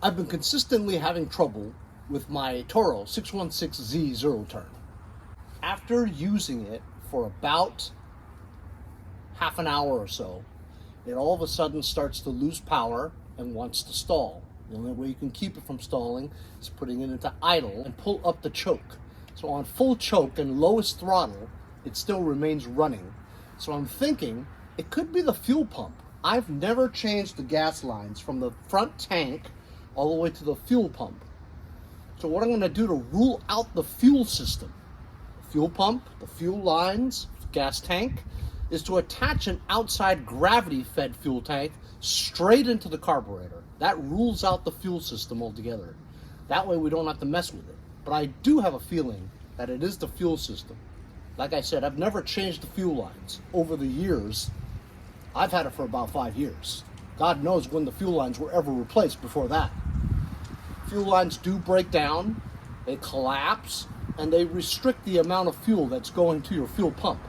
I've been consistently having trouble with my Toro 616Z Zeroturn. After using it for about half an hour or so, it all of a sudden starts to lose power and wants to stall. The only way you can keep it from stalling is putting it into idle and pull up the choke. So on full choke and lowest throttle, it still remains running. So I'm thinking it could be the fuel pump. I've never changed the gas lines from the front tank all the way to the fuel pump. So what I'm going to do to rule out the fuel system, the fuel pump, the fuel lines, gas tank, is to attach an outside gravity-fed fuel tank straight into the carburetor. That rules out the fuel system altogether. That way we don't have to mess with it. But I do have a feeling that it is the fuel system. Like I said, I've never changed the fuel lines over the years. I've had it for about 5 years. God knows when the fuel lines were ever replaced before that. Fuel lines do break down, they collapse, and they restrict the amount of fuel that's going to your fuel pump.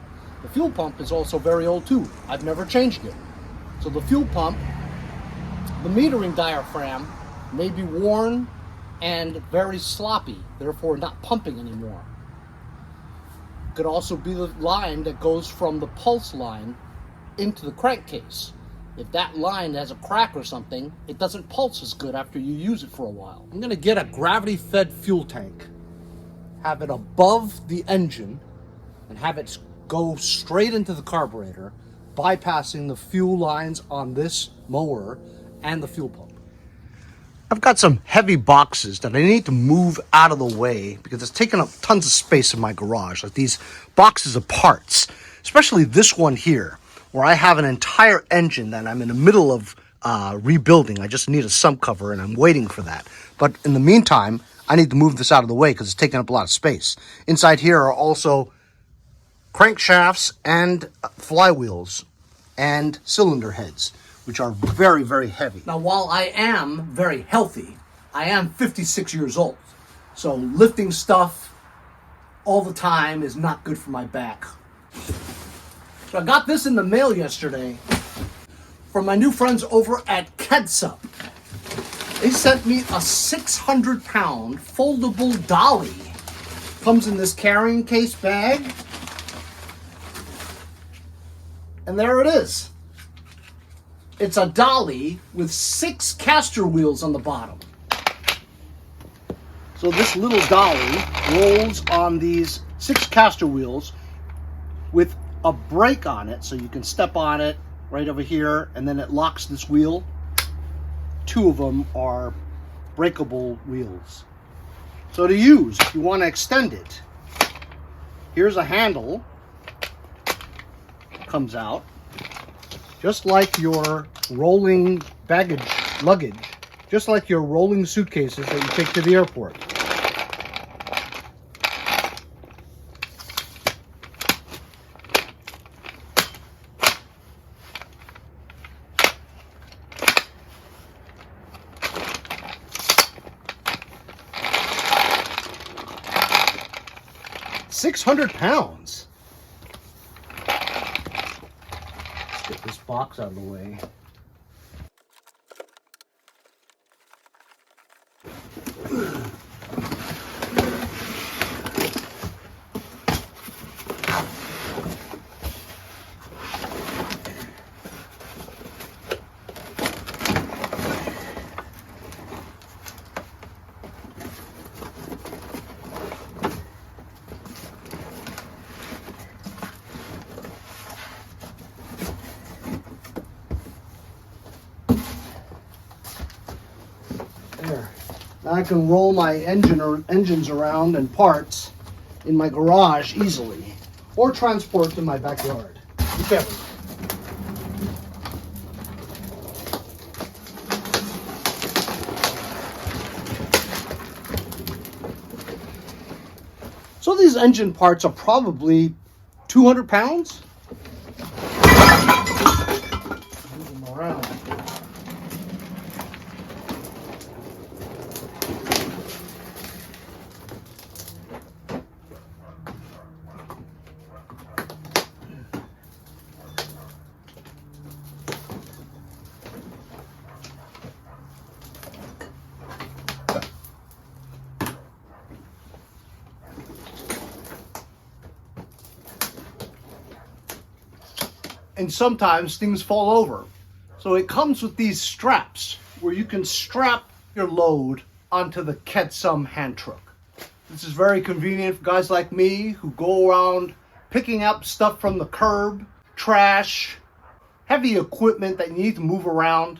The fuel pump is also very old too. I've never changed it. So the fuel pump, the metering diaphragm may be worn and very sloppy, therefore not pumping anymore. Could also be the line that goes from the pulse line into the crankcase. If that line has a crack or something, it doesn't pulse as good after you use it for a while. I'm gonna get a gravity-fed fuel tank, have it above the engine, and have it go straight into the carburetor, bypassing the fuel lines on this mower and the fuel pump. I've got some heavy boxes that I need to move out of the way because it's taking up tons of space in my garage, like these boxes of parts, especially this one here, where I have an entire engine that I'm in the middle of rebuilding. I just need a sump cover and I'm waiting for that. But in the meantime, I need to move this out of the way because it's taking up a lot of space. Inside here are also crankshafts and flywheels and cylinder heads, which are very, very heavy. Now, while I am very healthy, I am 56 years old. So lifting stuff all the time is not good for my back. So I got this in the mail yesterday from my new friends over at Kedsum. They sent me a 600-pound foldable Dolly. Comes in this carrying case bag. And there it is. It's a Dolly with 6 caster wheels on the bottom. So this little Dolly rolls on these 6 caster wheels with a brake on it, so you can step on it right over here, and then it locks this wheel. 2 of them are breakable wheels. So to use, if you want to extend it, here's a handle. Comes out just like your rolling luggage, just like your rolling suitcases that you take to the airport. £600. Get this box out of the way. There. Now I can roll my engines around and parts in my garage easily, or transport to my backyard, whichever. So these engine parts are probably 200 pounds. Move them around. and sometimes things fall over. So it comes with these straps where you can strap your load onto the Kedsum hand truck. This is very convenient for guys like me who go around picking up stuff from the curb, trash, heavy equipment that you need to move around.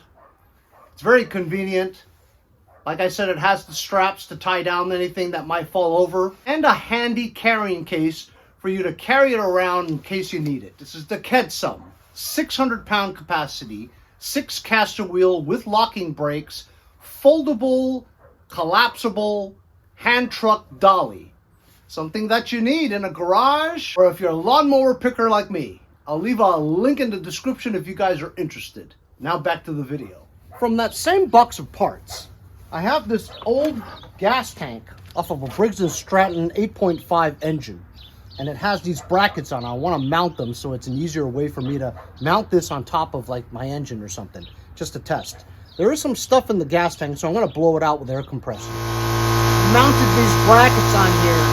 It's very convenient. Like I said, it has the straps to tie down anything that might fall over, and a handy carrying case for you to carry it around in case you need it. This is the Kedsum, 600-pound capacity, 6-caster wheel with locking brakes, foldable, collapsible, hand truck dolly. Something that you need in a garage, or if you're a lawnmower picker like me. I'll leave a link in the description if you guys are interested. Now back to the video. From that same box of parts, I have this old gas tank off of a Briggs & Stratton 8.5 engine. And it has these brackets on it. I want to mount them so it's an easier way for me to mount this on top of like my engine or something, just to test. There is some stuff in the gas tank, so I'm going to blow it out with air compressor. Mounted these brackets on here.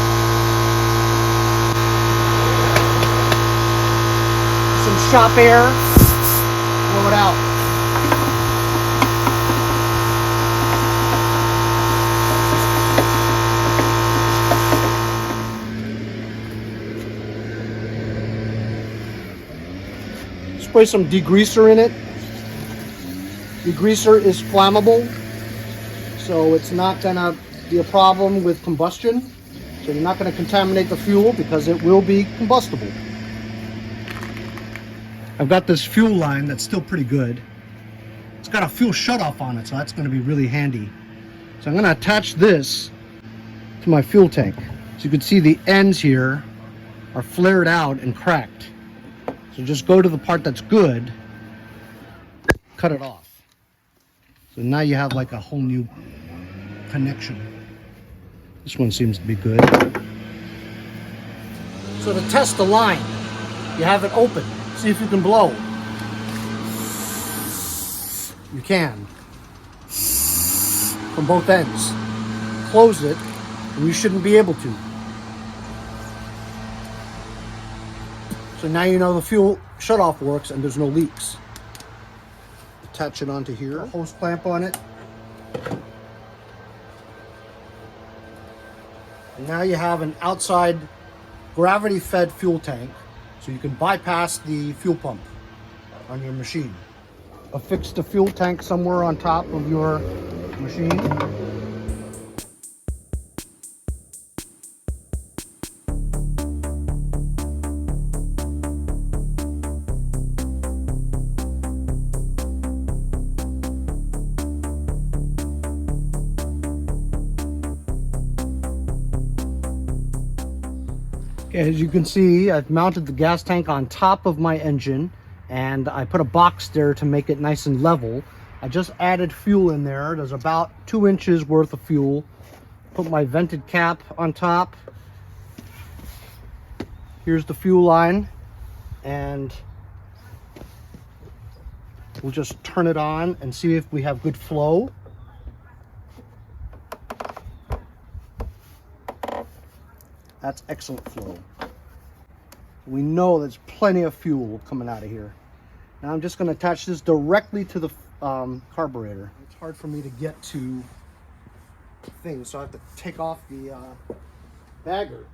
Some shop air. Blow it out. Spray some degreaser in it. Degreaser is flammable, so it's not gonna be a problem with combustion. So you're not gonna contaminate the fuel because it will be combustible. I've got this fuel line that's still pretty good. It's got a fuel shutoff on it, so that's gonna be really handy. So I'm gonna attach this to my fuel tank. So you can see the ends here are flared out and cracked. So just go to the part that's good, cut it off. So now you have like a whole new connection. This one seems to be good. So to test the line, you have it open. See if you can blow. You can. From both ends. Close it, and you shouldn't be able to. So now you know the fuel shutoff works and there's no leaks. Attach it onto here, a hose clamp on it. And now you have an outside gravity-fed fuel tank, so you can bypass the fuel pump on your machine. Affix the fuel tank somewhere on top of your machine. As you can see, I've mounted the gas tank on top of my engine, and I put a box there to make it nice and level. I just added fuel in there. There's about 2 inches worth of fuel. Put my vented cap on top. Here's the fuel line, and we'll just turn it on and see if we have good flow. That's excellent flow. We know there's plenty of fuel coming out of here. Now I'm just going to attach this directly to the carburetor. It's hard for me to get to things, so I have to take off the bagger.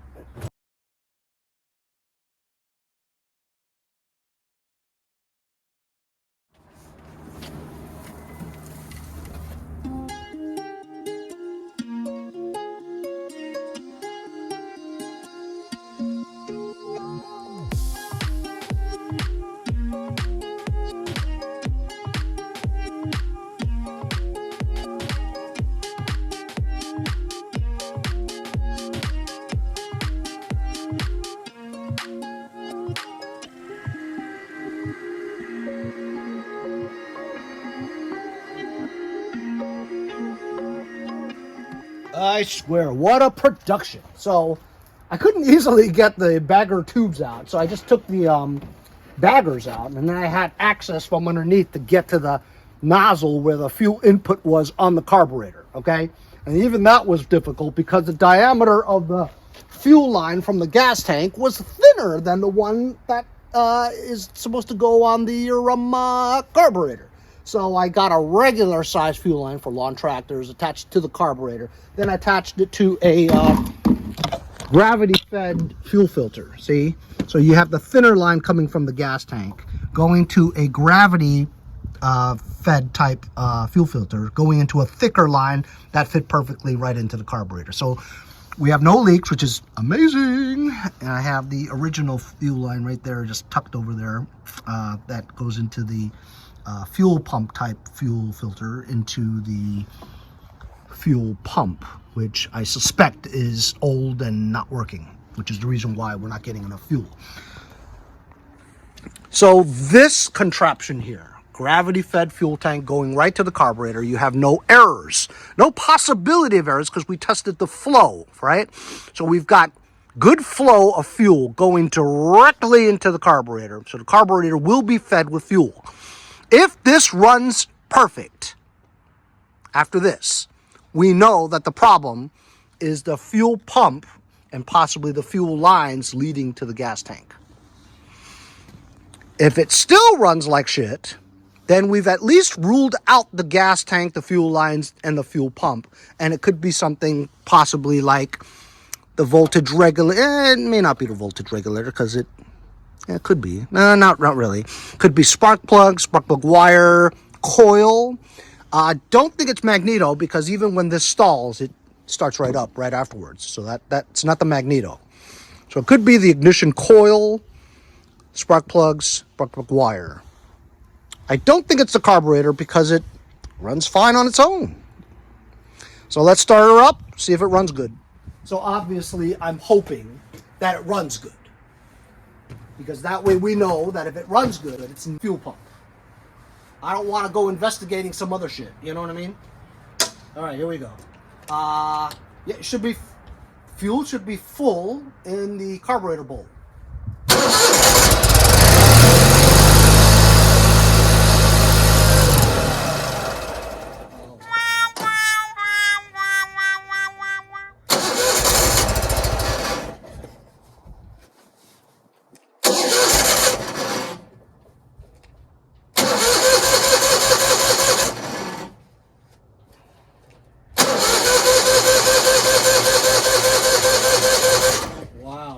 I swear, what a production. So I couldn't easily get the bagger tubes out, so I just took the baggers out, and then I had access from underneath to get to the nozzle where the fuel input was on the carburetor, okay? And even that was difficult because the diameter of the fuel line from the gas tank was thinner than the one that is supposed to go on the carburetor. So I got a regular size fuel line for lawn tractors attached to the carburetor. Then I attached it to a gravity-fed fuel filter. See? So you have the thinner line coming from the gas tank, going to a gravity fed type fuel filter, going into a thicker line that fit perfectly right into the carburetor. So we have no leaks, which is amazing. And I have the original fuel line right there, just tucked over there, that goes into the fuel pump type fuel filter into the fuel pump, which I suspect is old and not working, which is the reason why we're not getting enough fuel. So this contraption here, gravity-fed fuel tank going right to the carburetor, you have no errors, no possibility of errors because we tested the flow, right? So we've got good flow of fuel going directly into the carburetor. So the carburetor will be fed with fuel. If this runs perfect, after this, we know that the problem is the fuel pump and possibly the fuel lines leading to the gas tank. If it still runs like shit, then we've at least ruled out the gas tank, the fuel lines, and the fuel pump. And it could be something possibly like the voltage regulator. It may not be the voltage regulator because it could be. No, not really. Could be spark plug wire, coil. Don't think it's magneto because even when this stalls, it starts right up right afterwards. So that's not the magneto. So it could be the ignition coil, spark plug wire. I don't think it's the carburetor because it runs fine on its own. So let's start her up, see if it runs good. So obviously I'm hoping that it runs good, because that way we know that if it runs good, that it's in the fuel pump. I don't want to go investigating some other shit, you know what I mean? All right, here we go. Yeah, it should be, fuel should be full in the carburetor bowl.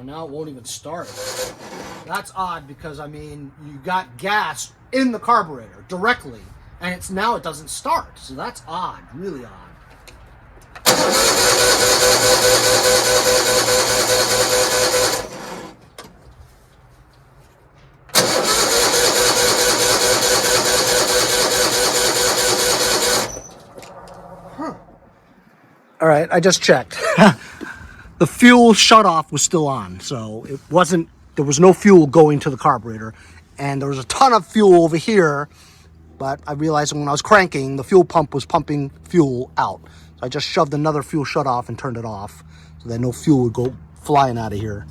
Now it won't even start. That's odd because, I mean, you got gas in the carburetor directly, and now it doesn't start. So that's odd, really odd. All right, I just checked. The fuel shutoff was still on, so there was no fuel going to the carburetor, and there was a ton of fuel over here, but I realized when I was cranking, the fuel pump was pumping fuel out. So I just shoved another fuel shutoff and turned it off so that no fuel would go flying out of here.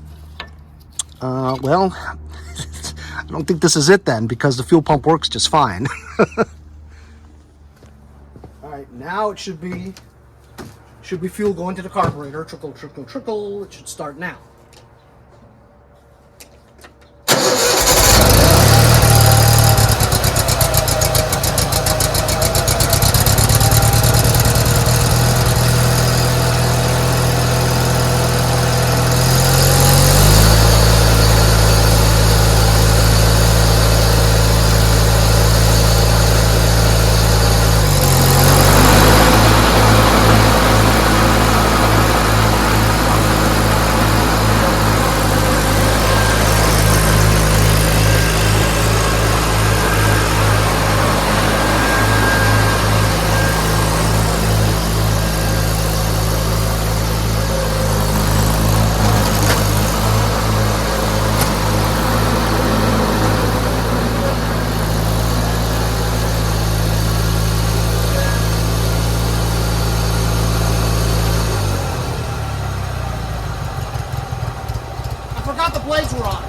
Well, I don't think this is it then, because the fuel pump works just fine. All right, now it should be fuel going to the carburetor. Trickle, trickle, trickle. It should start now. The blades were on.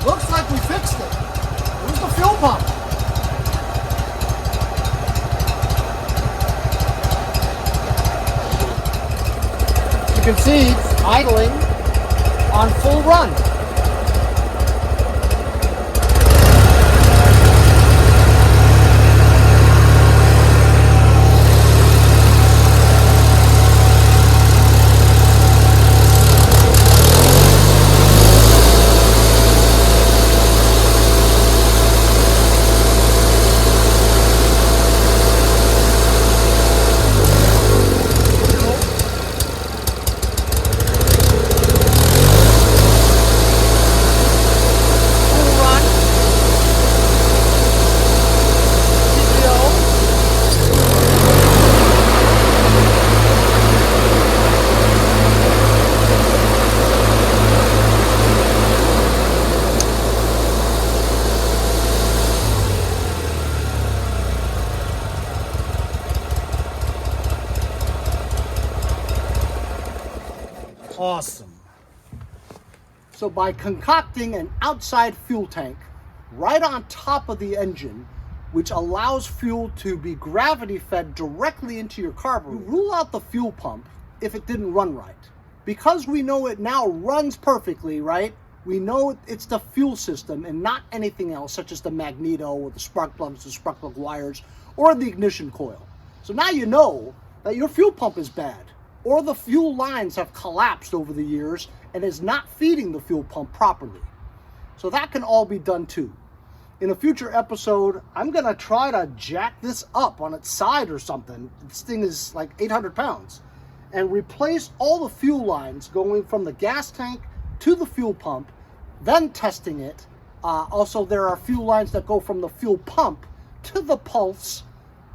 Looks like we fixed it. Where's the fuel pump? You can see it's idling on full run. Awesome. So by concocting an outside fuel tank right on top of the engine, which allows fuel to be gravity fed directly into your carburetor, you rule out the fuel pump if it didn't run right. Because we know it now runs perfectly, right? We know it's the fuel system and not anything else, such as the magneto or the spark plugs, the spark plug wires, or the ignition coil. So now you know that your fuel pump is bad, or the fuel lines have collapsed over the years and is not feeding the fuel pump properly. So that can all be done too. In a future episode, I'm gonna try to jack this up on its side or something. This thing is like 800 pounds. And replace all the fuel lines going from the gas tank to the fuel pump, then testing it. Also, there are fuel lines that go from the fuel pump to the pulse,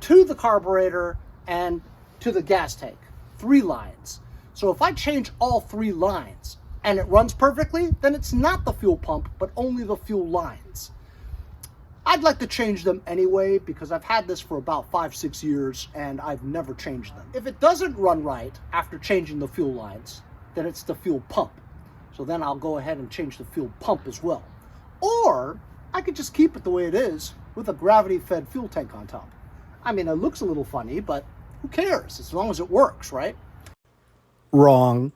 to the carburetor, and to the gas tank. 3 lines. So if I change all 3 lines and it runs perfectly, then it's not the fuel pump, but only the fuel lines. I'd like to change them anyway because I've had this for about 5-6 years and I've never changed them. If it doesn't run right after changing the fuel lines, then it's the fuel pump. So then I'll go ahead and change the fuel pump as well. Or I could just keep it the way it is with a gravity-fed fuel tank on top. I mean, it looks a little funny, but who cares? As long as it works, right? Wrong.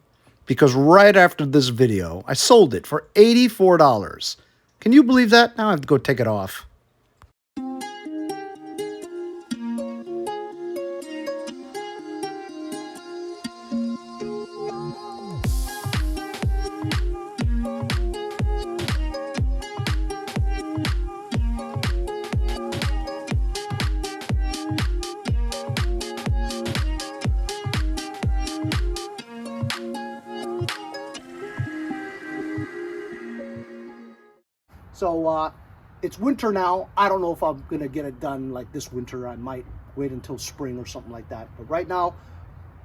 Because right after this video, I sold it for $84. Can you believe that? Now I have to go take it off. So it's winter now. I don't know if I'm gonna get it done like this winter. I might wait until spring or something like that. But right now,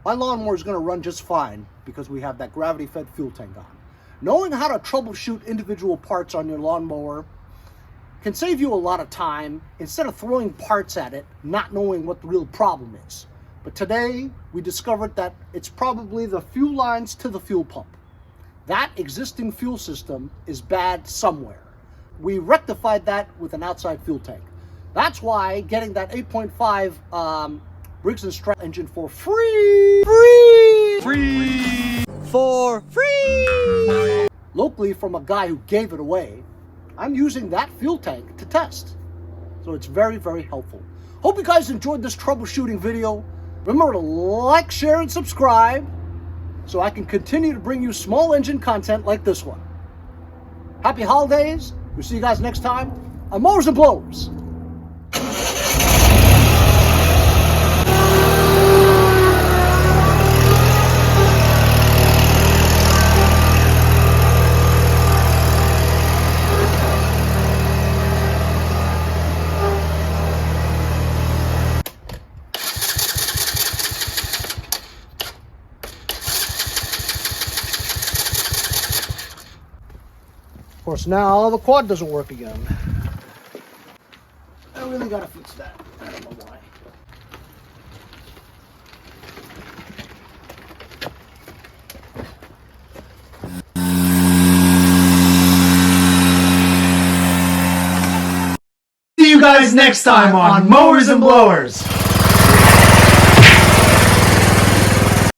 my lawnmower is gonna run just fine because we have that gravity-fed fuel tank on. Knowing how to troubleshoot individual parts on your lawnmower can save you a lot of time instead of throwing parts at it, not knowing what the real problem is. But today, we discovered that it's probably the fuel lines to the fuel pump. That existing fuel system is bad somewhere. We rectified that with an outside fuel tank. That's why getting that 8.5 Briggs & Stratton engine for free, locally from a guy who gave it away, I'm using that fuel tank to test. So it's very, very helpful. Hope you guys enjoyed this troubleshooting video. Remember to like, share, and subscribe so I can continue to bring you small engine content like this one. Happy holidays. We'll see you guys next time on Mowers and Blowers. Of course, now the quad doesn't work again. I really gotta fix that. I don't know why. See you guys next time on Mowers and Blowers.